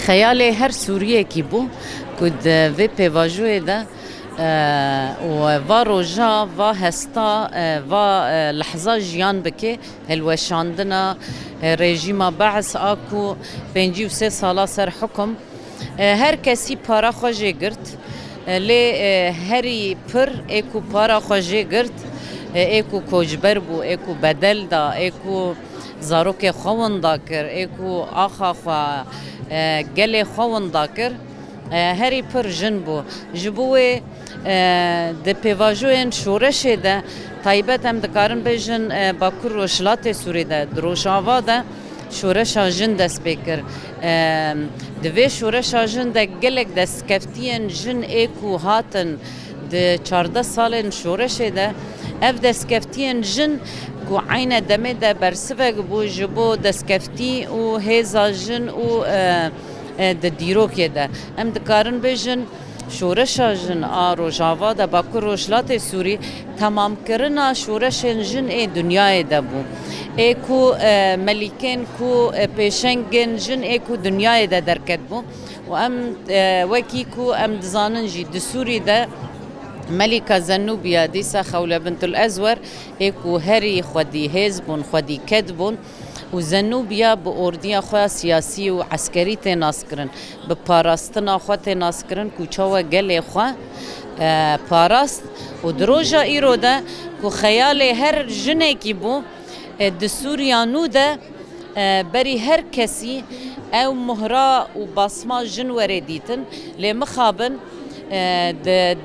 خیالی هر سوریه کی بو کد وی پیواجوی ده و روجا و هستا و لحظه جیان بکه هلوشاندنا رژیم بعث آکو 53 ساله سر حکم هر کسی پارا خوژه گرت لی هری پر ایکو پارا خوژه گرت ایکو کوجبر بو ایکو بدل دا ایکو زاروک خوان دا کر ایکو آخا خوا گل خوان دا کر هری پر جن بو جبوه ده پیواجوین شورش ده تایبت هم دکارن بیجن باکور روشلات سوری ده دروشاوا ده شورش جن دست بکر دوی شورش جن ده گلک دست کفتین جن ایکو هاتن ده 14 سال شورش ده اف دست کفتین جن کو عین دمه ده برسوگ بو جبو دست کفتی و هیزا جن و ده دیروکی ده هم دکارن بیجن شورش جن روجاوا ده باکور روشلات سوری تمام کرنا شورش جن ای دنیای ده بو ایکو ملیکن کو پیشنگن جن ایکو دنیای ده درکت بو و ام وکی کو ام دزانن جی دسوری ده ملكة زنوبيا ديسا خولة بنت الأزور إيكو هري خودي هزبون خودي كدبون وزنوبيا بأورديا خواه سياسي وعسكري تناسكرن بپاراستنا خواه تناسكرن كوچاوه گل خواه پاراست ودروجا إيرو ده كو خيالي هر جنه كي بو دسوريانو ده بري هر كسي او مهرا وباسما جن ورديتن لمخابن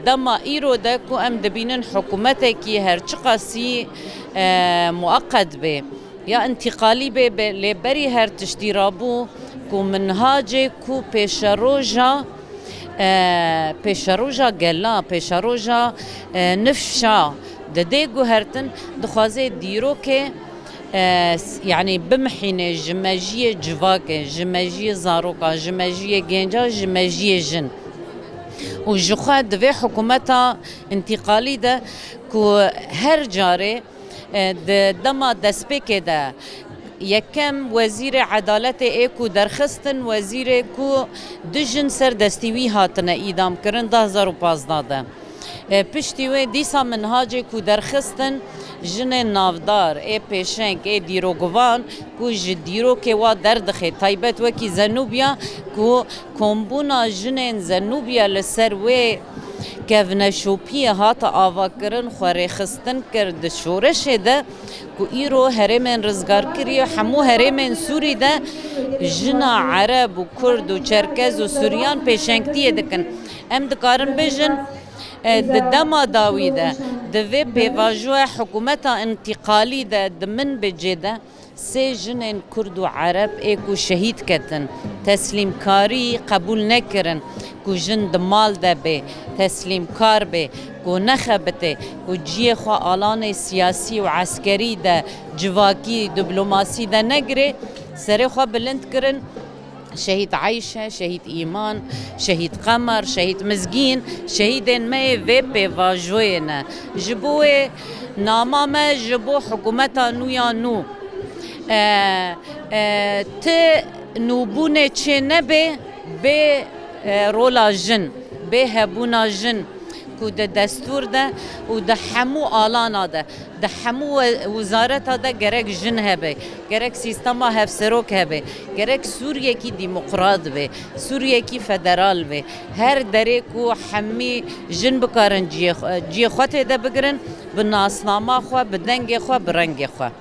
دما ایرو ده کو ام دبینن حکومت کی هر چقاسی مؤقت به یا انتقالی به لبری هر تشتیرابو کو منهاج کو پیشروجا گلا پیشروجا نفشا ده گو هرتن دخوازه دیرو که يعني بمحينة جماجية جواكة جماجية زاروكا جماجية جنجا جماجية جن وجخوا دوی حکومتا انتقالی ده که هر جاره دما دسپیک ده یکم وزیر عدالت ایکو درخستن وزیر کو دجن سر دستیوی هاتنه ایدام کرن 2015 ده پشتی و دیسا منهاج کو درخستن جن نافدار ای پیشنگ ای دیروگوان کو جدیرو که وا دردخه تایبت وکی زنوبیا کو کمبونا جن زنوبیا لسر و کفنشوپی هات آوا کرن خوری خستن کرد شورش ده کو ایرو هرمن رزگار کری همو هرمن سوری ده جن عرب و کرد و چرکز و سوریان پیشنگتیه دکن ام دکارن بجن دما داوی ده دوی پیواجوه حکومتا انتقالی ده دمن بجده سه جنین کرد و عرب ایکو شهید کتن تسلیم کاری قبول نکرن کو جن دمال ده به تسلیم کار به کو نخبته کو جیه خواه آلان سیاسی و عسکری ده جواکی دیپلماسی ده نگره سره خواه بلند کرن شهيد عايشة شهيد إيمان شهيد قمر شهيد مزجين شهيدين ما في بيواجوينا جبوه نامامه جبو حكومتا نويا نو ت نوبونه چه نبه به رولا جن به هبونا جن کو ده دستور ده و ده همو آلانا ده ده همو وزارت ده گرک جن هبه گرک سیستما هفسروک هبه گرک سوریه کی دیمقراط به سوریه کی فدرال به هر دره کو همی جن بکارن جی خواته ده بگرن بناسنامه خواه بدنگ خواه برنگ خواه